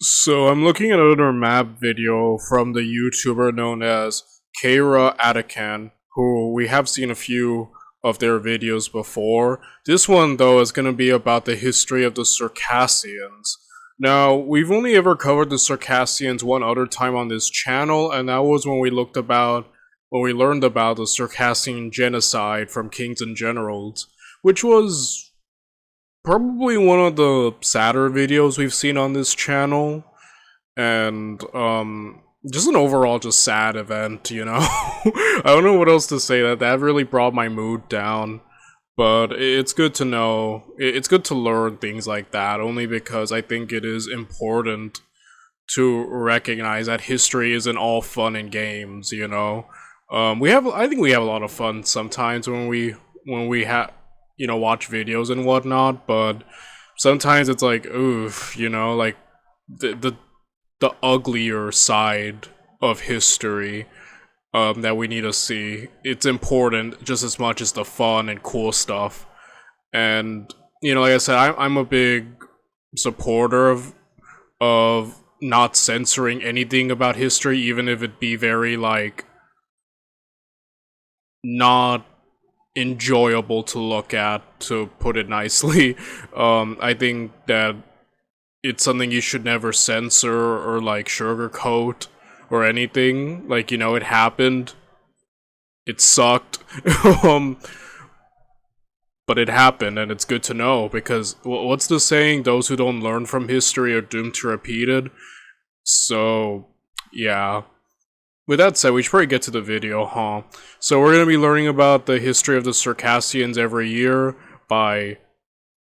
So I'm looking at another map video from the YouTuber known as Kayra Atakan, who we have seen a few of their videos before. This one though is going to be about the history of the Circassians. Now, we've only ever covered the Circassians one other time on this channel, and that was when we learned about the Circassian genocide from Kings and Generals, which was probably one of the sadder videos we've seen on this channel, and just an overall just sad event, you know. I don't know what else to say. That really brought my mood down, but it's good to know, it's good to learn things like that, only because I think it is important to recognize that history isn't all fun and games, you know. I think we have a lot of fun sometimes when we have, you know, watch videos and whatnot, but sometimes it's like, oof, you know, like the uglier side of history that we need to see. It's important just as much as the fun and cool stuff. And you know, like I said, I'm a big supporter of not censoring anything about history, even if it be very like not enjoyable to look at, to put it nicely. I think that it's something you should never censor or like sugarcoat or anything. Like, you know, it happened. It sucked. um, but it happened, and it's good to know, because what's the saying? Those who don't learn from history are doomed to repeat it. So, yeah. With that said, we should probably get to the video, huh? So we're going to be learning about the history of the Circassians every year by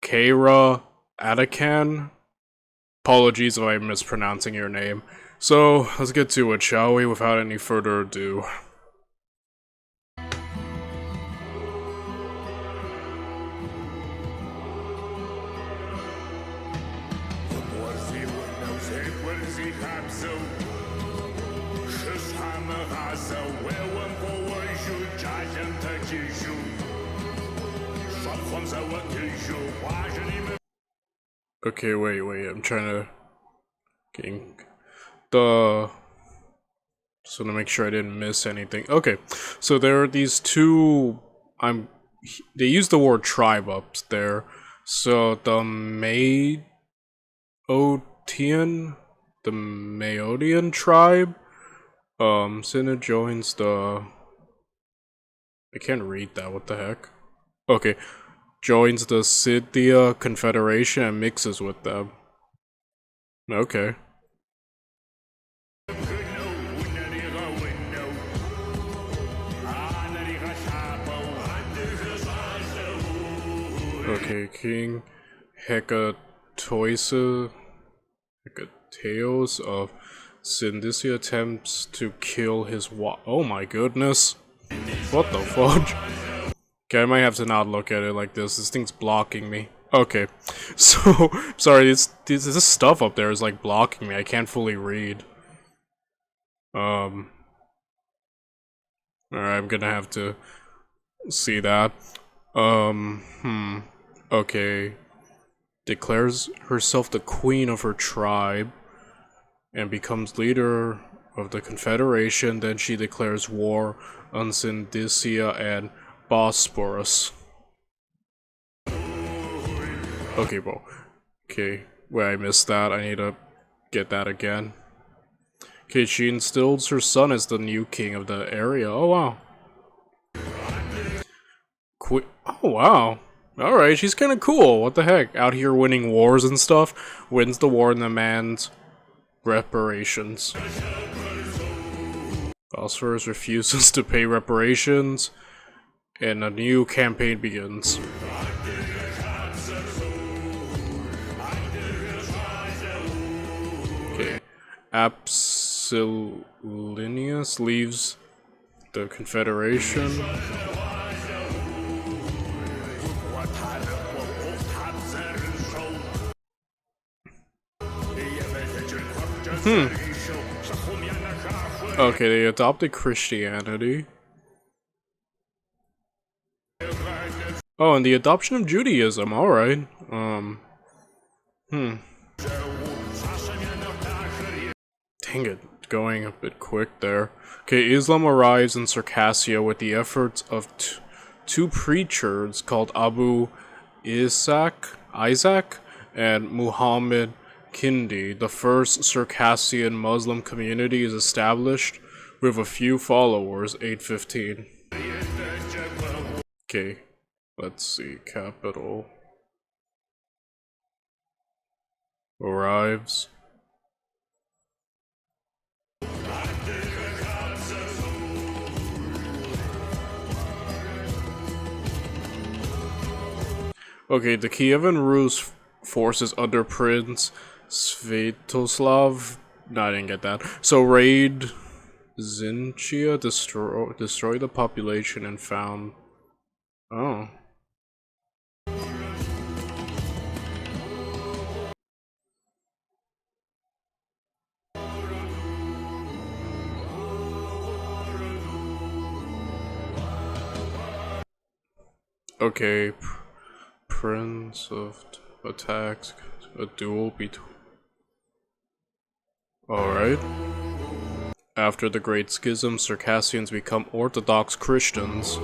Kayra Atakan. Apologies if I'm mispronouncing your name. So, let's get to it, shall we, without any further ado. Okay, wait, I'm trying to so to make sure I didn't miss anything. Okay, so there are these two, they use the word tribe up there. So the Maodian tribe, Cinna joins the, I can't read that, what the heck? Okay, joins the Scythia Confederation and mixes with them. Okay. Okay, King Hecatoeus of Syndicia attempts to kill his oh my goodness. What the fudge? Okay, I might have to not look at it like this. This thing's blocking me. Okay, so, sorry, this stuff up there is like blocking me. I can't fully read. Alright, I'm gonna have to see that. Okay. Declares herself the queen of her tribe and becomes leader of the Confederation. Then she declares war on Syndicia and Bosporus. Okay, bro. Okay, wait, I missed that. I need to get that again. Okay, she instills her son as the new king of the area. Oh, wow. Oh, wow. Alright, she's kinda cool. What the heck? Out here winning wars and stuff. Wins the war and demands reparations. Phosphorus refuses to pay reparations, and a new campaign begins. Okay. Apsillinius leaves the Confederation. Okay, they adopted Christianity. Oh, and the adoption of Judaism, alright. Dang it, going a bit quick there. Okay, Islam arrives in Circassia with the efforts of two preachers called Abu Isaac and Muhammad Kindi. The first Circassian Muslim community is established with a few followers, 815. Okay, let's see, capital. Arrives. Okay, the Kievan Rus forces under Prince Svetoslav. No, I didn't get that. So raid Zinchia, destroy the population and found. Oh. Okay, Prince of attacks, a duel between. Alright. After the Great Schism, Circassians become Orthodox Christians.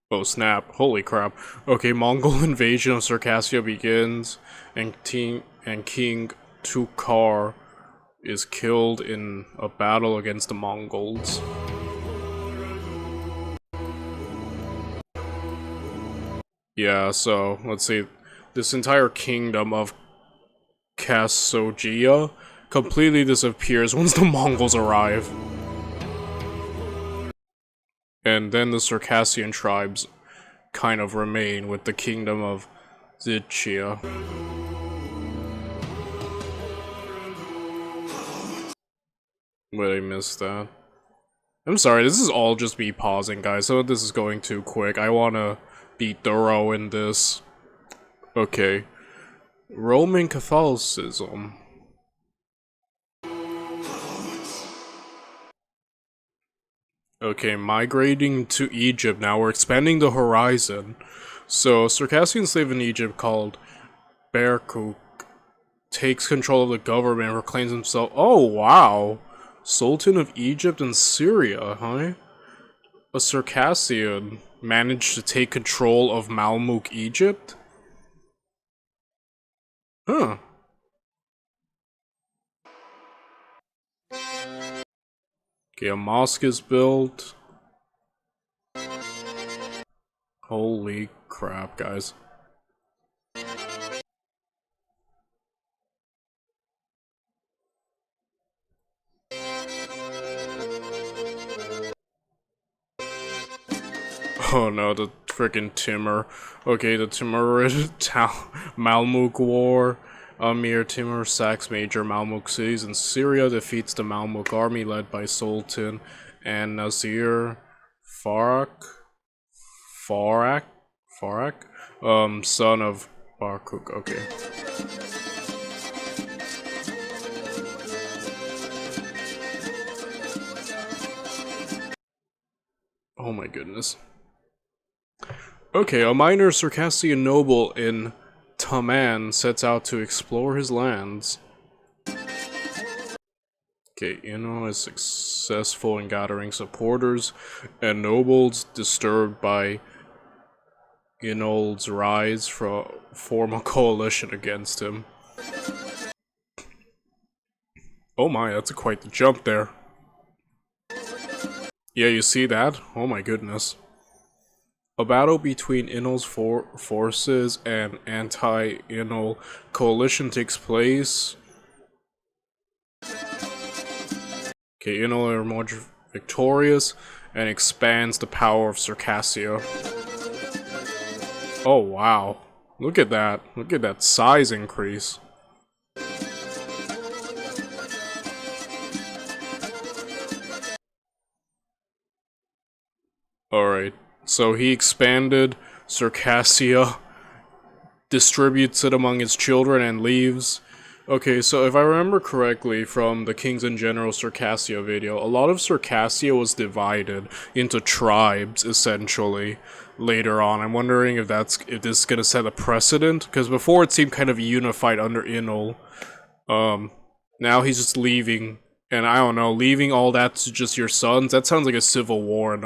Oh snap, holy crap. Okay, Mongol invasion of Circassia begins, and King Tukar is killed in a battle against the Mongols. Yeah, so, let's see. This entire kingdom of Kassogia completely disappears once the Mongols arrive. And then the Circassian tribes kind of remain with the kingdom of Zychia. Wait, I missed that. I'm sorry, this is all just me pausing, guys. So this is going too quick. I wanna be thorough in this. Okay. Roman Catholicism. Okay, migrating to Egypt now. We're expanding the horizon. So, Circassian slave in Egypt called Berkuk takes control of the government and proclaims himself. Oh, wow! Sultan of Egypt and Syria, huh? A Circassian managed to take control of Malmuk, Egypt? Huh. Okay, a mosque is built. Holy crap, guys. Oh no, the freaking Timur. Okay, the Timurid Malmuk War. Amir Timur sacks major Malmuk cities in Syria, defeats the Malmuk army led by Sultan and Nazir Farak, son of Barkuk. Okay. Oh my goodness. Okay, a minor Circassian noble in Taman sets out to explore his lands. Okay, Ino is successful in gathering supporters, and nobles disturbed by Inold's rise form a coalition against him. Oh my, that's quite the jump there. Yeah, you see that? Oh my goodness. A battle between Inul's forces and anti-Inul coalition takes place. Okay, Inul emerges victorious and expands the power of Circassia. Oh wow. Look at that. Look at that size increase. Alright. So he expanded Circassia, distributes it among his children, and leaves. Okay, so if I remember correctly from the Kings in General Circassia video, a lot of Circassia was divided into tribes, essentially. later on. I'm wondering if this is gonna set a precedent, because before it seemed kind of unified under Inul. Now he's just leaving, and I don't know, leaving all that to just your sons. That sounds like a civil war, and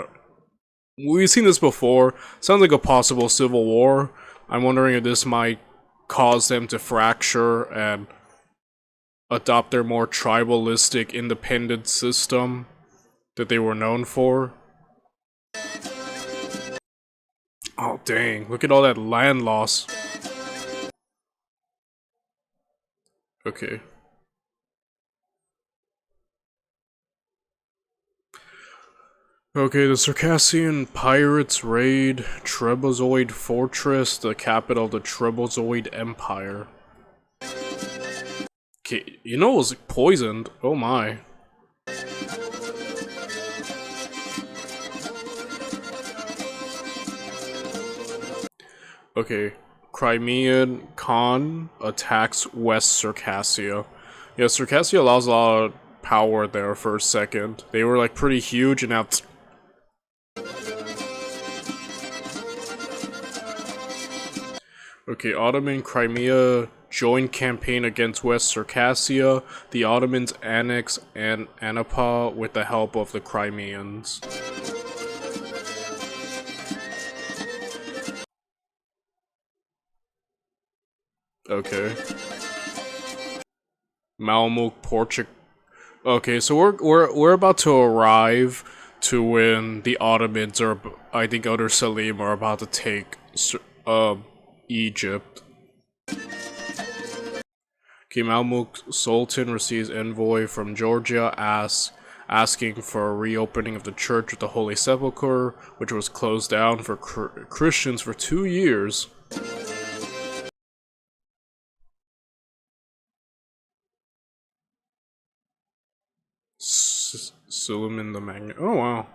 we've seen this before. Sounds like a possible civil war. I'm wondering if this might cause them to fracture and adopt their more tribalistic, independent system that they were known for. Oh dang, look at all that land loss. Okay. Okay, the Circassian pirates raid Trebuzoid Fortress, the capital of the Trebuzoid Empire. Okay, you know it was poisoned. Oh my. Okay, Crimean Khan attacks West Circassia. Yeah, Circassia lost a lot of power there for a second. They were like pretty huge, and now okay, Ottoman Crimea joint campaign against West Circassia. The Ottomans annex Anapa with the help of the Crimeans. Okay. Malmuk Portugal. Okay, so we're about to arrive to when the Ottomans are, I think, under Selim are about to take Egypt. Okay, Malmuk Sultan receives envoy from Georgia asking for a reopening of the Church of the Holy Sepulchre, which was closed down for Christians for 2 years. Suleiman the Magnet. Oh wow.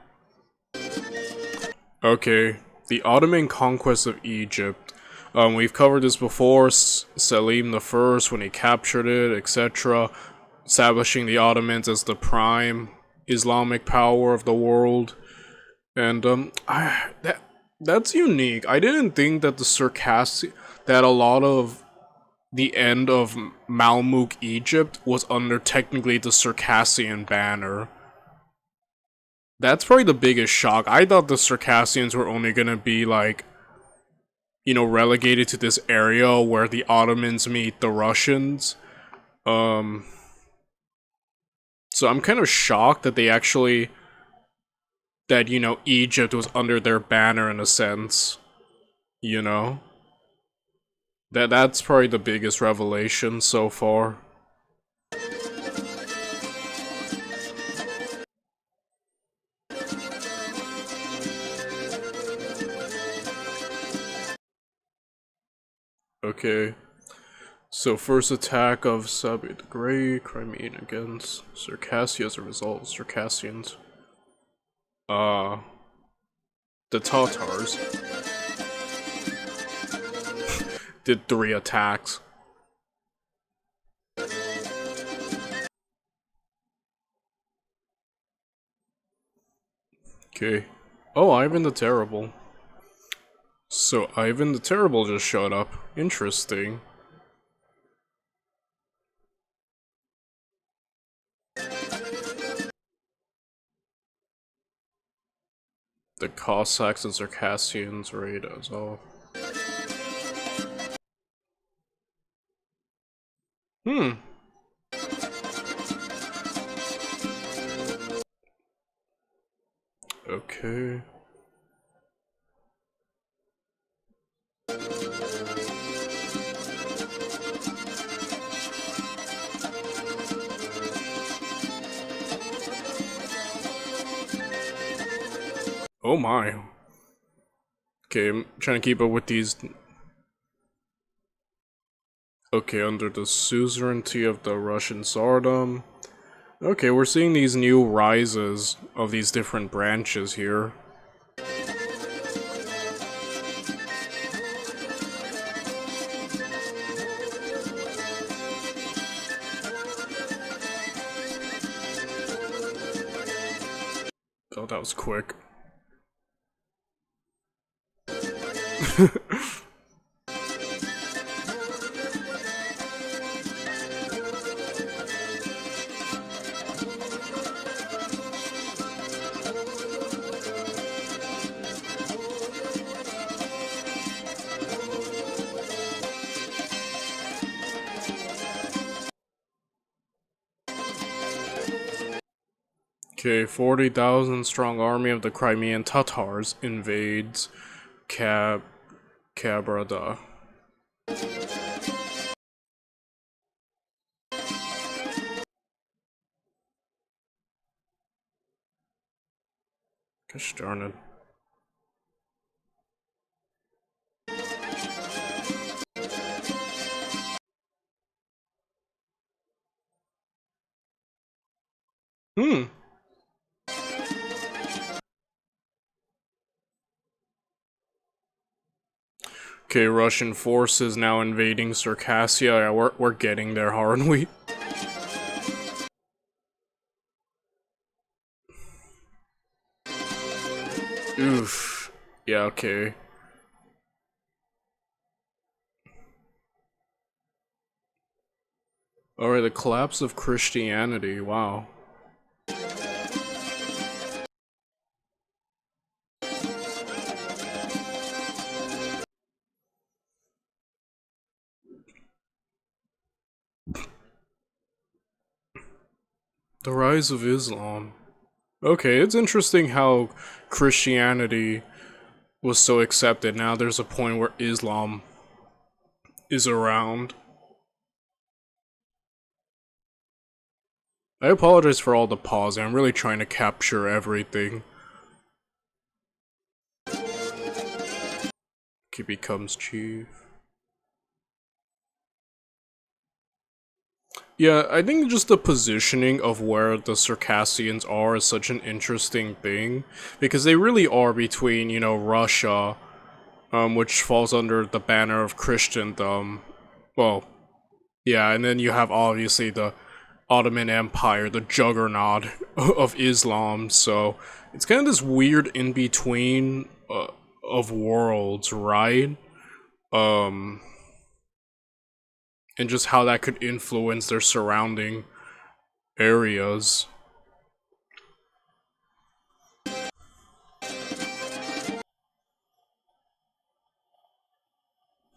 Okay, the Ottoman conquest of Egypt. We've covered this before. Selim the First, when he captured it, etc., establishing the Ottomans as the prime Islamic power of the world. And that's unique. I didn't think that that a lot of the end of Malmuk Egypt was under technically the Circassian banner. That's probably the biggest shock. I thought the Circassians were only gonna be like, you know, relegated to this area where the Ottomans meet the Russians. So I'm kind of shocked that they actually, that, you know, Egypt was under their banner in a sense. You know? That's probably the biggest revelation so far. Okay. So first attack of Sabi the Great, Crimean against Circassia as a result of Circassians. The Tatars did 3 attacks. Okay. Oh, Ivan the Terrible. So Ivan the Terrible just showed up. Interesting. The Cossacks and Circassians raid as well. Okay. Oh my. Okay, I'm trying to keep up with these. Okay, under the suzerainty of the Russian Tsardom. Okay, we're seeing these new rises of these different branches here. Oh, that was quick. Okay, 40,000 strong army of the Crimean Tatars invades Kabrada. Gosh darn it. Okay, Russian forces now invading Circassia. Yeah, we're getting there, aren't we? Oof. Yeah, okay. Alright, the collapse of Christianity. Wow. The rise of Islam. Okay, it's interesting how Christianity was so accepted. Now there's a point where Islam is around. I apologize for all the pausing. I'm really trying to capture everything. He becomes chief. Yeah, I think just the positioning of where the Circassians are is such an interesting thing, because they really are between, you know, Russia, which falls under the banner of Christendom. Well, yeah, and then you have obviously the Ottoman Empire, the juggernaut of Islam, so it's kind of this weird in-between of worlds, right? And just how that could influence their surrounding areas.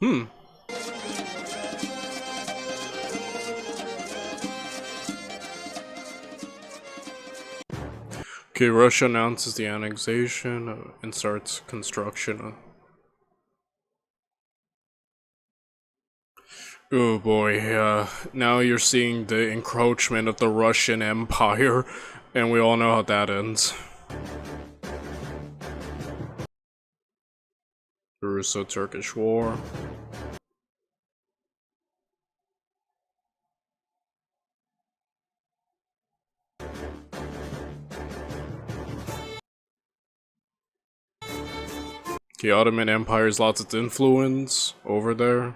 Okay, Russia announces the annexation and starts construction. Oh boy, now you're seeing the encroachment of the Russian Empire, and we all know how that ends. The Russo-Turkish War. The Ottoman Empire's lots of influence over there.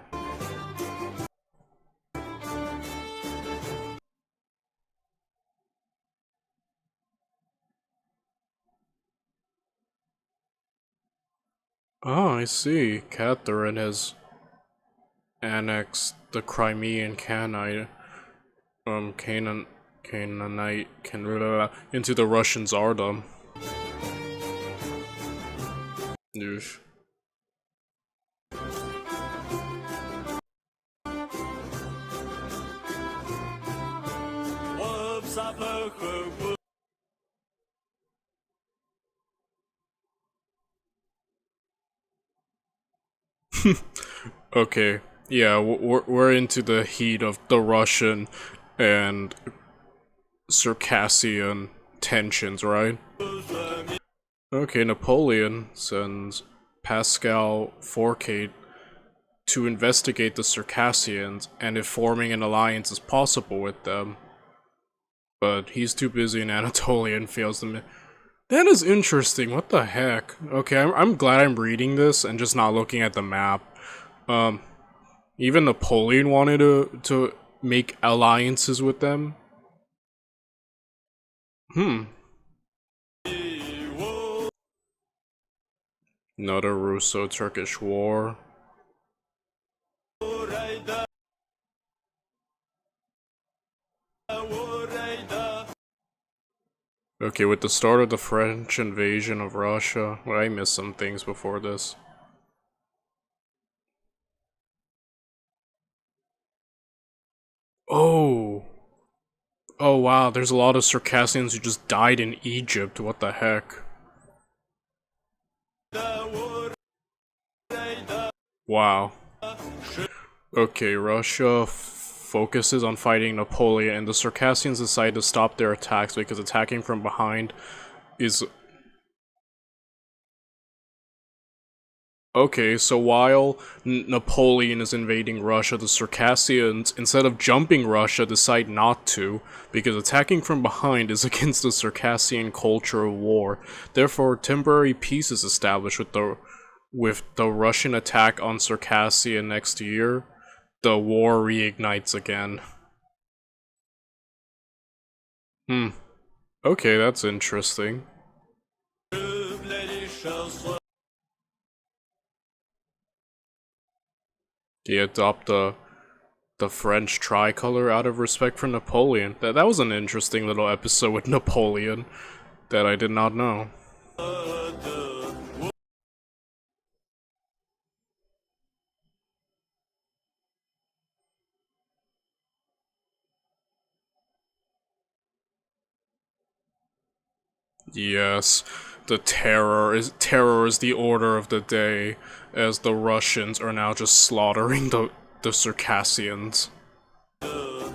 Oh, I see. Catherine has annexed the Crimean Canaanite into the Russian Tsardom. Oof. Okay, yeah, we're into the heat of the Russian and Circassian tensions, right? Okay, Napoleon sends Pascal Fourcade to investigate the Circassians and if forming an alliance is possible with them. But he's too busy in Anatolia and fails them. That is interesting, what the heck? Okay, I'm glad I'm reading this and just not looking at the map. Even Napoleon wanted to make alliances with them. Another Russo-Turkish war. Okay, with the start of the French invasion of Russia, well, I missed some things before this. Oh! Oh wow, there's a lot of Circassians who just died in Egypt, what the heck? Wow. Okay, Russia focuses on fighting Napoleon, and the Circassians decide to stop their attacks because attacking from behind is... Okay, so while Napoleon is invading Russia, the Circassians, instead of jumping Russia, decide not to, because attacking from behind is against the Circassian culture of war. Therefore, temporary peace is established with the Russian attack on Circassia next year. The war reignites again. Okay, that's interesting. They adopt the French tricolor out of respect for Napoleon. That was an interesting little episode with Napoleon that I did not know. Yes, the terror is the order of the day, as the Russians are now just slaughtering the Circassians. Oh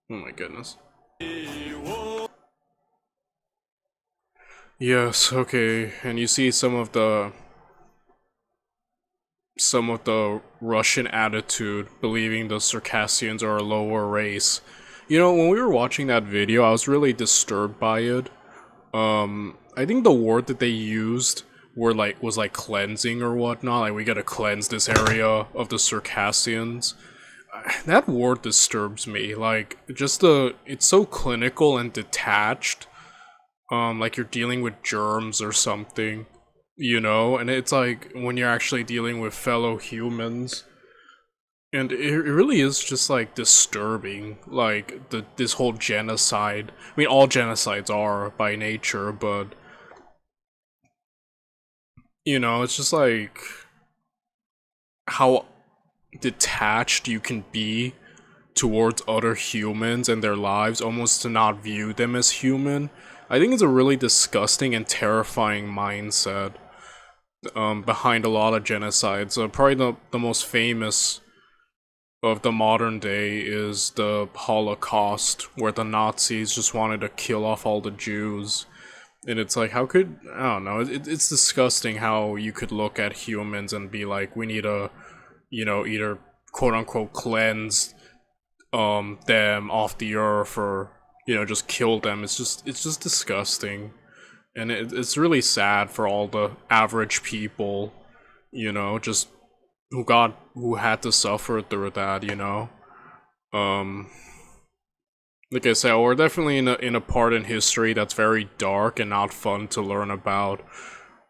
my goodness. Yes, okay, and you see some of the Russian attitude, believing the Circassians are a lower race. You know, when we were watching that video, I was really disturbed by it. I think the word that they used was like cleansing or whatnot. Like, we gotta cleanse this area of the Circassians. That word disturbs me. Like, it's so clinical and detached. Like you're dealing with germs or something, you know? And it's like when you're actually dealing with fellow humans. And it really is just like disturbing, like this whole genocide. I mean, all genocides are by nature, but you know, it's just like how detached you can be towards other humans and their lives, almost to not view them as human. I think it's a really disgusting and terrifying mindset behind a lot of genocides. Probably the most famous of the modern day is the Holocaust, where the Nazis just wanted to kill off all the Jews. And it's like, how could, I don't know, it's disgusting how you could look at humans and be like, we need to, you know, either quote unquote cleanse them off the earth, or, you know, just kill them. It's just disgusting. And it's really sad for all the average people, you know, just who had to suffer through that, you know. Um, like I said, we're definitely in a part in history that's very dark and not fun to learn about,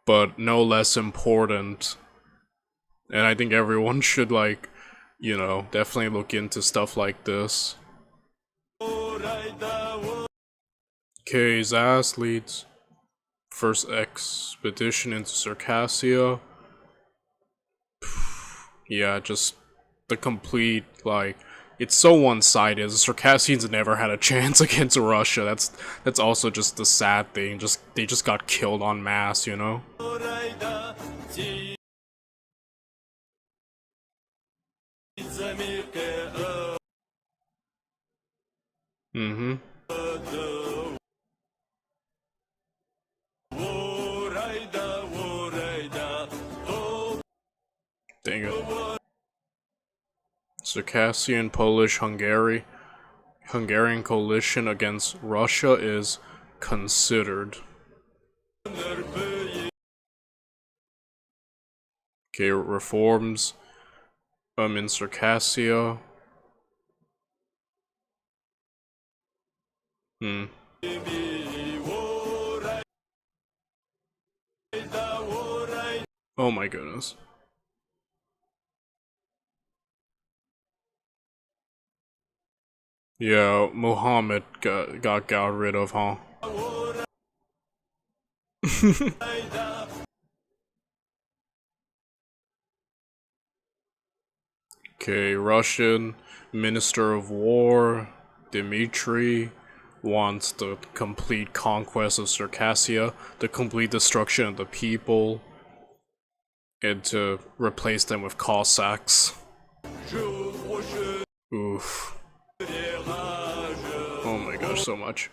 but no less important. And I think everyone should, like, you know, definitely look into stuff like this. Okay, Zas leads first expedition into Circassia. Yeah, just the complete, like, it's so one-sided. The Circassians never had a chance against Russia. That's also just the sad thing. They just got killed en masse, you know? Mm-hmm. Dang it. Circassian, Polish, Hungarian coalition against Russia is considered. Okay, reforms in Circassia. Hmm. Oh my goodness. Yeah, Muhammad got rid of, huh? Okay, Russian Minister of War Dmitry wants the complete conquest of Circassia, the complete destruction of the people, and to replace them with Cossacks. Oof. Oh my gosh, so much.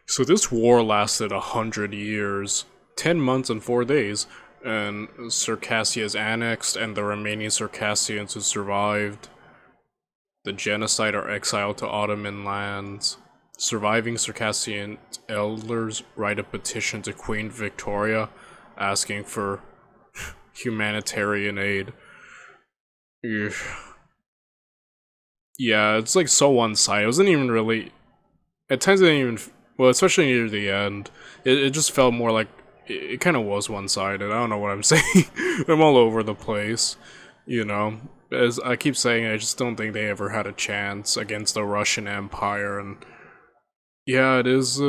So this war lasted 100 years, 10 months and 4 days, and Circassia is annexed, and the remaining Circassians who survived the genocide are exiled to Ottoman lands. Surviving Circassian elders write a petition to Queen Victoria asking for humanitarian aid. Ugh. Yeah, it's like so one-sided. It wasn't even really. At times, it didn't even. Well, especially near the end, it just felt more like it kind of was one-sided. I don't know what I'm saying. I'm all over the place, you know. As I keep saying, I just don't think they ever had a chance against the Russian Empire, and yeah, it is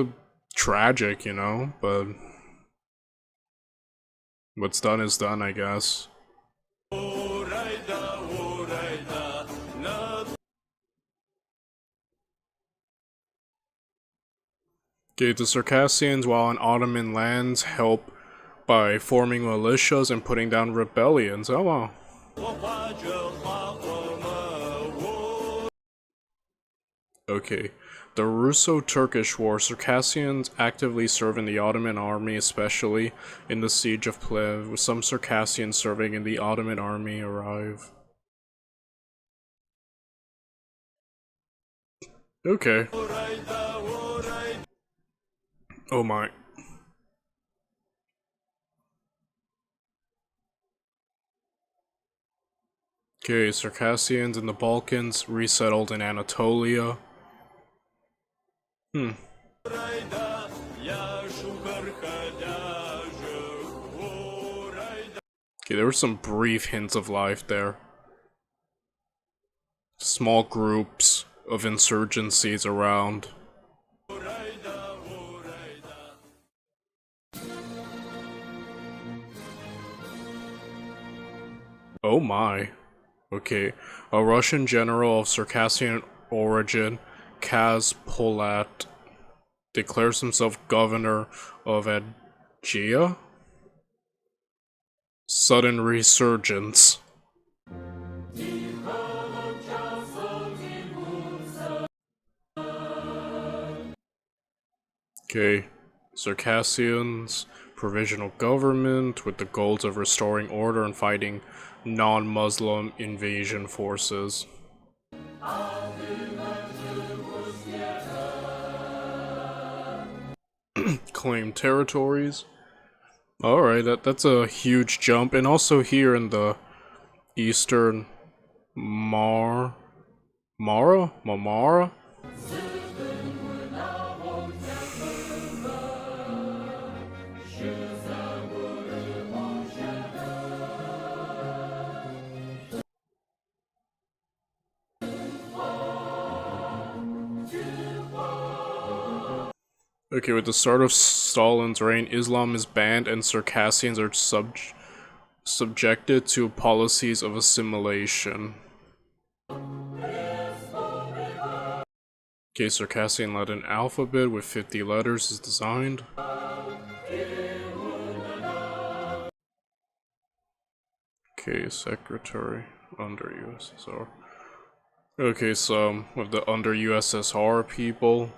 tragic, you know. But what's done is done, I guess. Okay, the Circassians, while on Ottoman lands, help by forming militias and putting down rebellions. Oh wow. Okay. The Russo-Turkish War. Circassians actively serve in the Ottoman army, especially in the Siege of Plev, with some Circassians serving in the Ottoman army arrive. Okay. Oh my. Okay, Circassians in the Balkans resettled in Anatolia. Hmm. Okay, there were some brief hints of life there. Small groups of insurgencies around. Oh my. Okay. A Russian general of Circassian origin, Kaz Polat, declares himself governor of Aegea? Sudden resurgence. Okay. Circassians, provisional government with the goals of restoring order and fighting non-Muslim invasion forces. Claim territories. Alright, that's a huge jump. And also here in the eastern Mamara? Okay, with the start of Stalin's reign, Islam is banned and Circassians are subjected to policies of assimilation. Okay, Circassian Latin alphabet with 50 letters is designed. Okay, secretary under USSR. Okay, so with the under USSR people,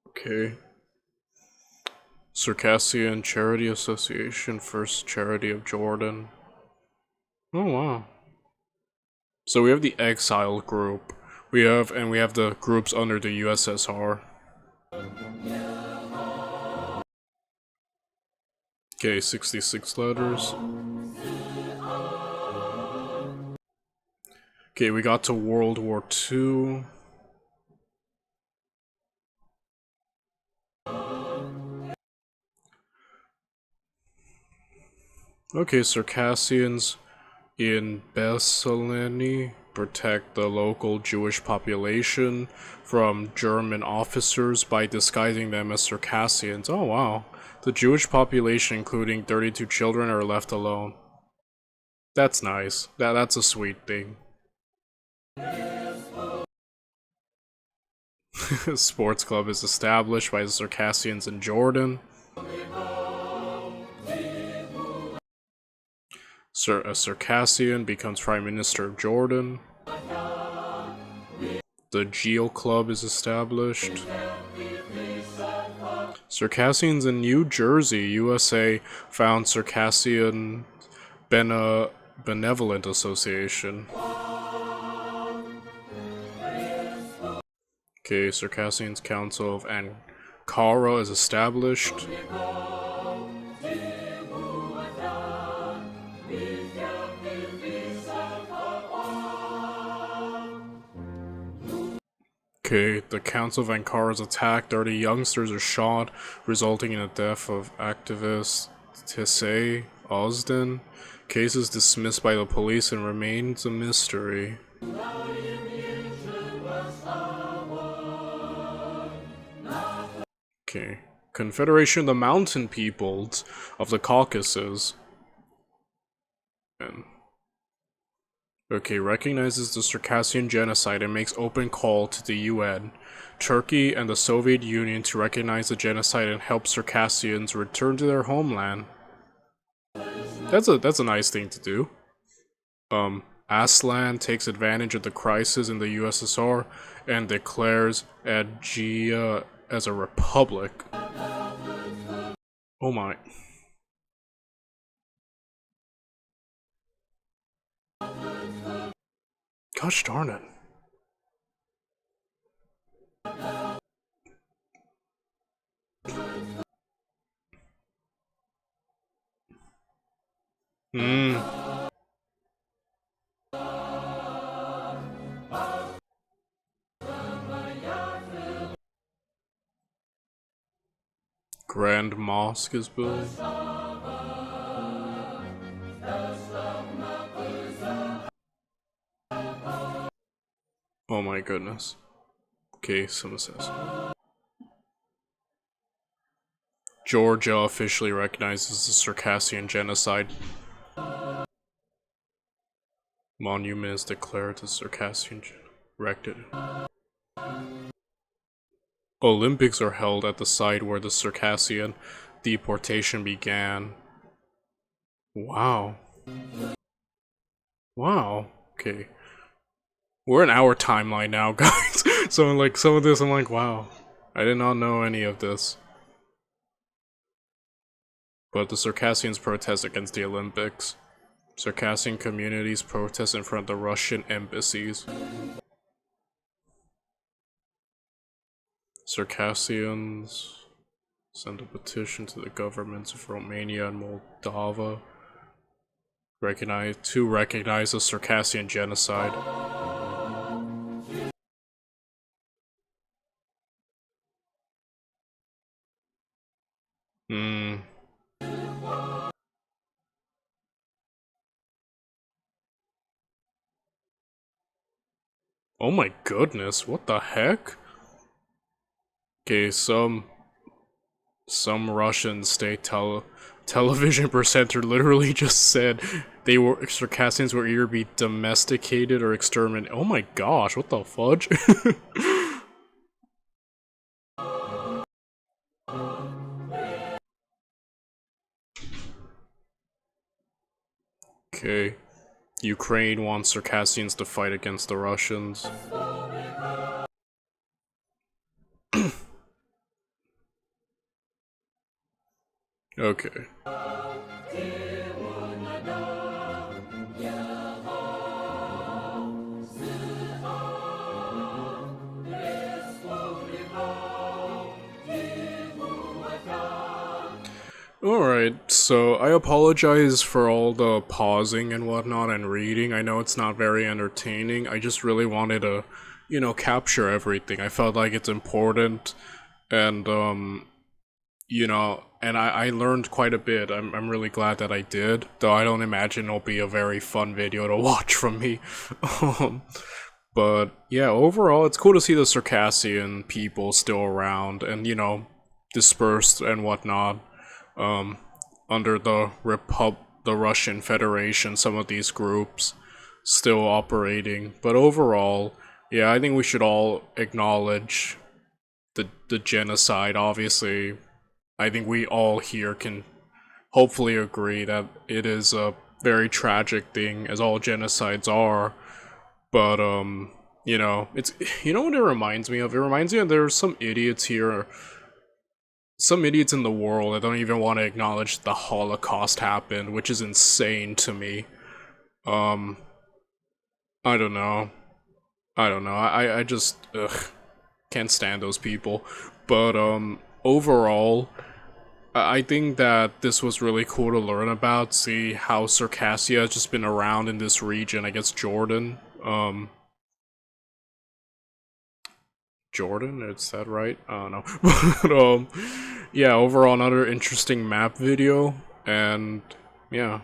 okay. Circassian Charity Association, First Charity of Jordan. Oh wow. So we have the exile group. We have the groups under the USSR. Okay, 66 letters. Okay, we got to World War II. Okay, Circassians in Bessaleni protect the local Jewish population from German officers by disguising them as Circassians. Oh wow. The Jewish population, including 32 children, are left alone. That's nice. That's a sweet thing. Sports club is established by the Circassians in Jordan. A Circassian becomes Prime Minister of Jordan. The Geo Club is established. Circassians in New Jersey, USA, found Circassian Benevolent Association. Okay, Circassians Council of Ankara is established. Okay, the Council of Ankara is attacked, 30 youngsters are shot, resulting in the death of activist Tessay Ozden. Case is dismissed by the police and remains a mystery. Okay, Confederation of the Mountain Peoples of the Caucasus. Okay, recognizes the Circassian genocide and makes open call to the UN, Turkey, and the Soviet Union to recognize the genocide and help Circassians return to their homeland. That's a nice thing to do. Aslan takes advantage of the crisis in the USSR and declares Aegea as a republic. Oh my. Gosh darn it. Grand Mosque is built. Oh my goodness. Okay, someone says. Georgia officially recognizes the Circassian genocide. Monument is declared the Circassian erected. Olympics are held at the site where the Circassian deportation began. Wow. Wow. Okay. We're in our timeline now, guys. So like some of this I'm like, wow. I did not know any of this. But the Circassians protest against the Olympics. Circassian communities protest in front of the Russian embassies. Circassians send a petition to the governments of Romania and Moldova to recognize the Circassian genocide. Oh my goodness, what the heck? Okay, some Russian state television presenter literally just said Circassians were either be domesticated or exterminated. Oh my gosh, what the fudge? Okay. Ukraine wants Circassians to fight against the Russians. Okay. Alright, so So I apologize for all the pausing and whatnot and reading. I know it's not very entertaining. I just really wanted to, capture everything. I felt like it's important, and and I learned quite a bit. I'm really glad that I did, though I don't imagine it'll be a very fun video to watch from me. um, but yeah, overall, it's cool to see the Circassian people still around and, dispersed and whatnot. Um, Under the Russian Federation, some of these groups still operating. But overall, yeah, I think we should all acknowledge the genocide. Obviously, I think we all here can hopefully agree that it is a very tragic thing, as all genocides are. But it's what it reminds me of? It reminds me of there's some idiots here, some idiots in the world that don't even want to acknowledge the Holocaust happened, which is insane to me. Um, I don't know. I just can't stand those people. But overall, I think that this was really cool to learn about. See how Circassia has just been around in this region. I guess Jordan. Jordan, is that right? I don't know. But yeah, overall another interesting map video, and yeah.